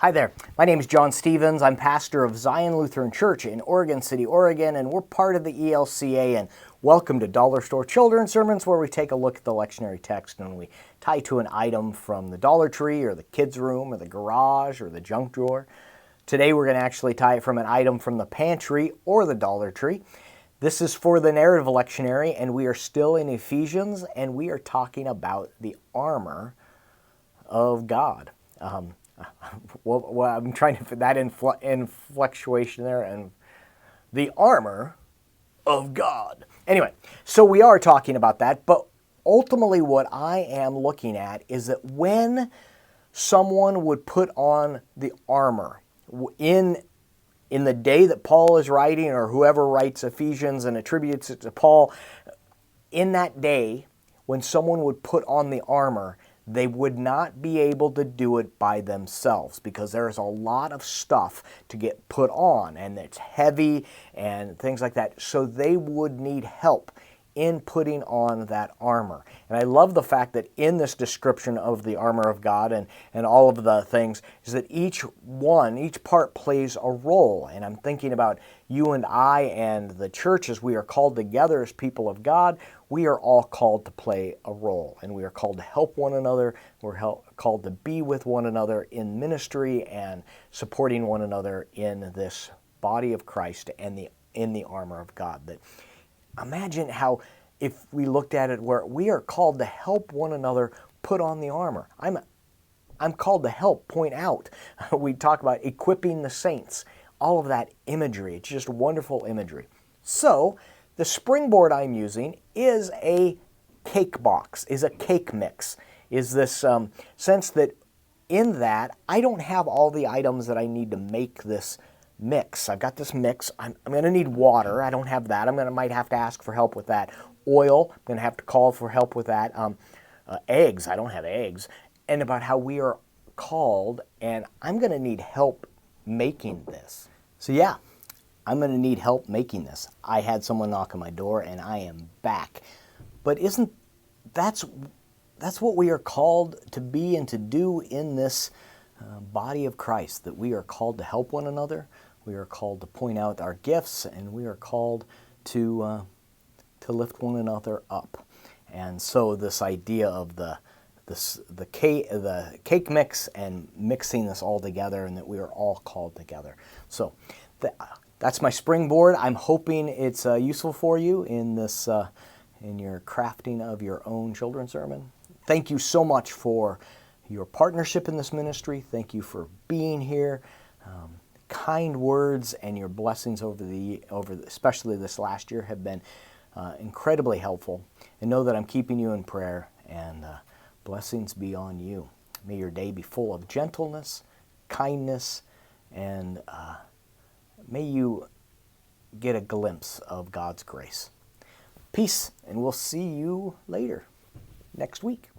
Hi there, my name is John Stevens. I'm pastor of Zion Lutheran Church in Oregon City, Oregon, and we're part of the ELCA, and welcome to Dollar Store Children's Sermons, where we take a look at the lectionary text and we tie to an item from the Dollar Tree or the kids' room or the garage or the junk drawer. Today we're going to actually tie it from an item from the pantry or the Dollar Tree. This is for the narrative lectionary, and we are still in Ephesians, and we are talking about the armor of God. Well, I'm trying to fit that inflectuation there, and the armor of God. Anyway, so we are talking about that, but ultimately what I am looking at is that when someone would put on the armor in the day that Paul is writing, or whoever writes Ephesians and attributes it to Paul, in that day, when someone would put on the armor, they would not be able to do it by themselves because there's a lot of stuff to get put on and it's heavy and things like that. So they would need help in putting on that armor. And I love the fact that in this description of the armor of God and all of the things is that each part plays a role. And I'm thinking about you and I and the church as we are called together as people of God. We are all called to play a role, and we are called to help one another. We're called to be with one another in ministry and supporting one another in this body of Christ and in the armor of God. That imagine how if we looked at it where we are called to help one another put on the armor. I'm called to help point out. We talk about equipping the saints. All of that imagery. It's just wonderful imagery. So the springboard I'm using is a cake box, is a cake mix, is this sense that in that I don't have all the items that I need to make this mix. I've got this mix. I'm going to need water. I don't have that. Might have to ask for help with that. Oil, I'm going to have to call for help with that. Eggs, I don't have eggs. And about how we are called, and I'm going to need help making this. So yeah, I'm going to need help making this. I had someone knock on my door, and I am back. But that's what we are called to be and to do in this body of Christ, that we are called to help one another. We are called to point out our gifts, and we are called to lift one another up. And so this idea of the cake mix and mixing this all together, and that we are all called together. So that's my springboard. I'm hoping it's useful for you in this in your crafting of your own children's sermon. Thank you so much for your partnership in this ministry. Thank you for being here. Kind words and your blessings over especially this last year have been incredibly helpful. And know that I'm keeping you in prayer, and blessings be on you. May your day be full of gentleness, kindness, and may you get a glimpse of God's grace. Peace, and we'll see you later next week.